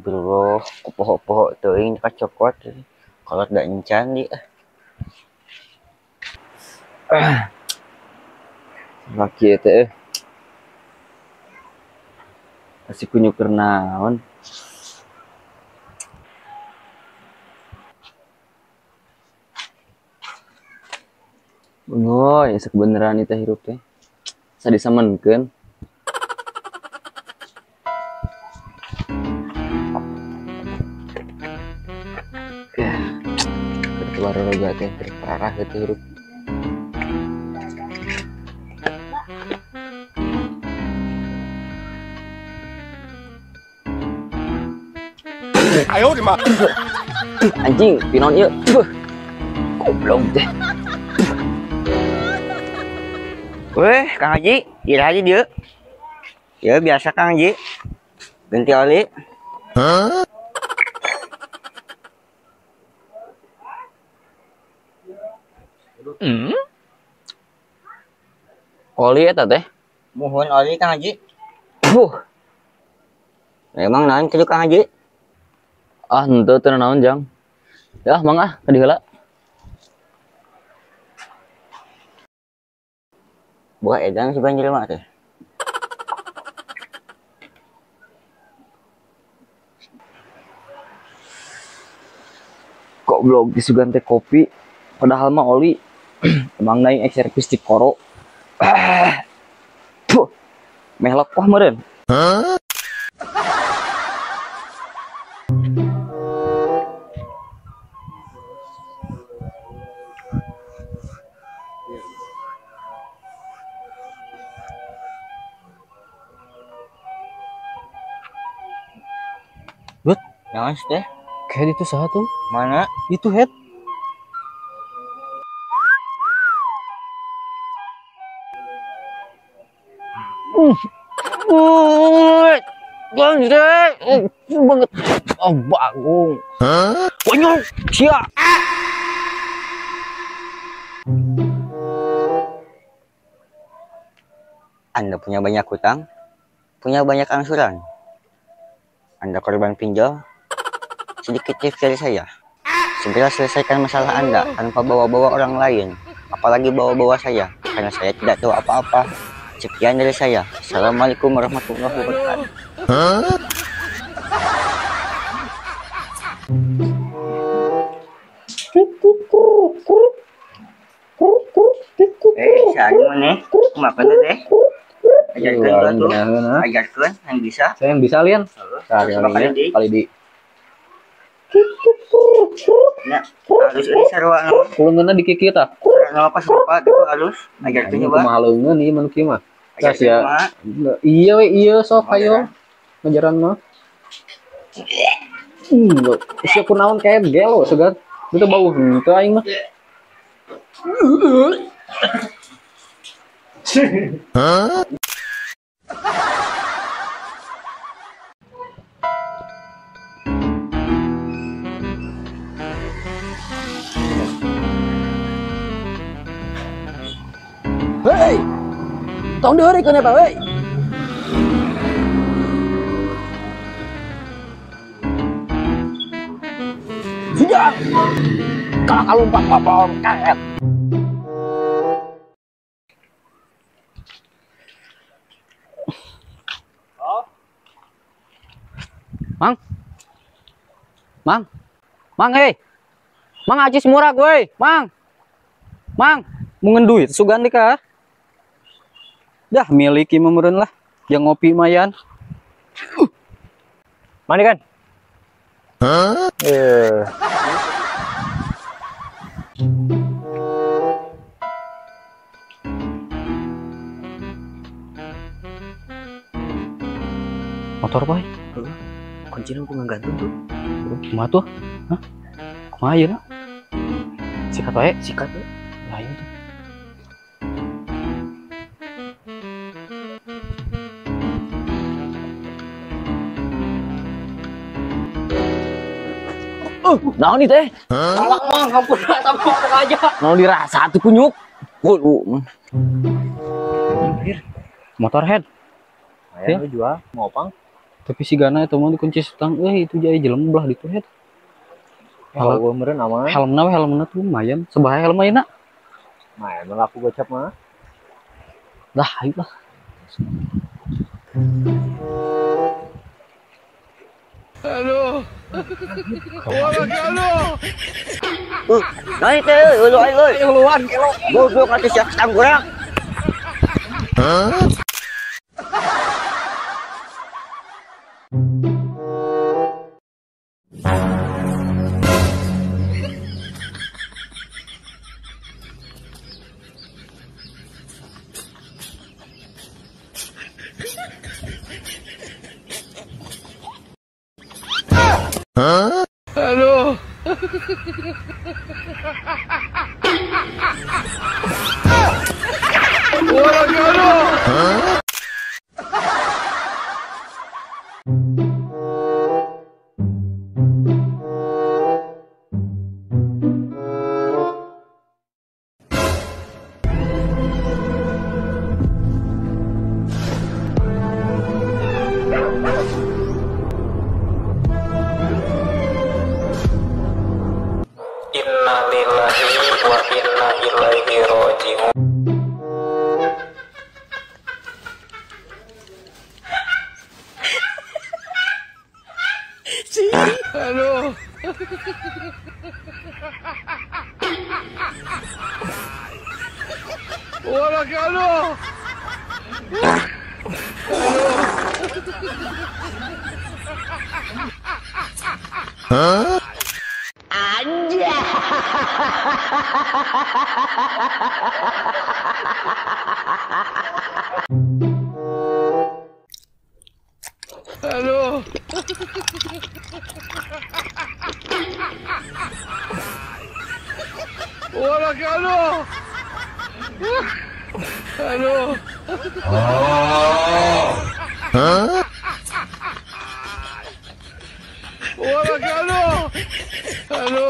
Bro, pohon-pohon teuing kacokot. Kalau tidak encan di. Laki teh masih kunyuker naon. Bengoy, sebeneran itu hirup teh. Sa disamenkeun. Ya, keluar roga teh terparah gitu hirup. Ayo di mah. Anjing, pinon ieu. Goblok teh. Weh, Kang Haji, ira aja dia. Ya biasa Kang Haji. Ganti oli. Oli eta teh. Mohon oli Kang Haji. Memang naon kudu Kang Haji? Ah, henteu teu naon jang. Ya, mangga ka diheula. Buah edan si banjir mah teh. Kok blog disugan teh kopi padahal mah oli. Emang naik ekservis di koro. Puh. Meh lekoh meureun. But, naon teh? Kayak itu saha tuh? Mana? Itu head. Ganjreng. Banget. Oh, bagung. Konyol. Sia. Anda punya banyak hutang? Punya banyak angsuran? Anda korban pinjol? Sedikit tips dari saya. Segera selesaikan masalah Anda tanpa bawa-bawa orang lain. Apalagi bawa-bawa saya, karena saya tidak tahu apa-apa. Sekian dari saya. Assalamualaikum warahmatullahi wabarakatuh. Saan mana? Makan teh? Ajarkan tuh. Ajarkan yang bisa. Saya yang bisa lian. Kali di. Nah, harus ini sarua nama. Kulungeunna dikikit tah. Nama pas lupa gitu harus. Ajarkan coba. Mahaleungeun ieu manu kieu mah. Gas Ajarkan ya. mah. Iya we iya sok hayo. Ngajaran mah. Siap kunaon kayak gelo segar. Itu bau henteu aing mah. Hei, tong deuri kana eta we. Sudah. Kalah kalumpat popor kaet. Mang. Mang. Mang hei. Mang acis murah gue. Mang. Mang, mungeun duit sugan deui ka? Dah miliki memereun lah. Yang ngopi mayan. Mani kan? Motor boy. Kuncinya aku gantung tuh. Kumaha tuh? Hah? Kumaha ieu na? Sikat wae, Sikat tuh. Lah ieu tuh. Naon ieu teh? Tolak mang, hampur tampok aja. Naon dirasa tuh kunyuk. Motor head. Ayo lu jual, mau opang? Tapi si Gana itu mau dikunci setang, itu jadi jelem belah di tuh ya. Kalau gue meren aman. Helmna tuh lumayan, sebahaya helm ayeuna. Main malah aku gocap mah. Dah, ayo lah. Nah itu, ulu ayo. Keluar, keluar. Goblok atuh siak setang kurang. Inna lillahi wa inna ilaihi raji'un. Halo. Wala kalo. Halo. Wala kalo. Halo. Wala kalo. Halo.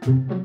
Thank you.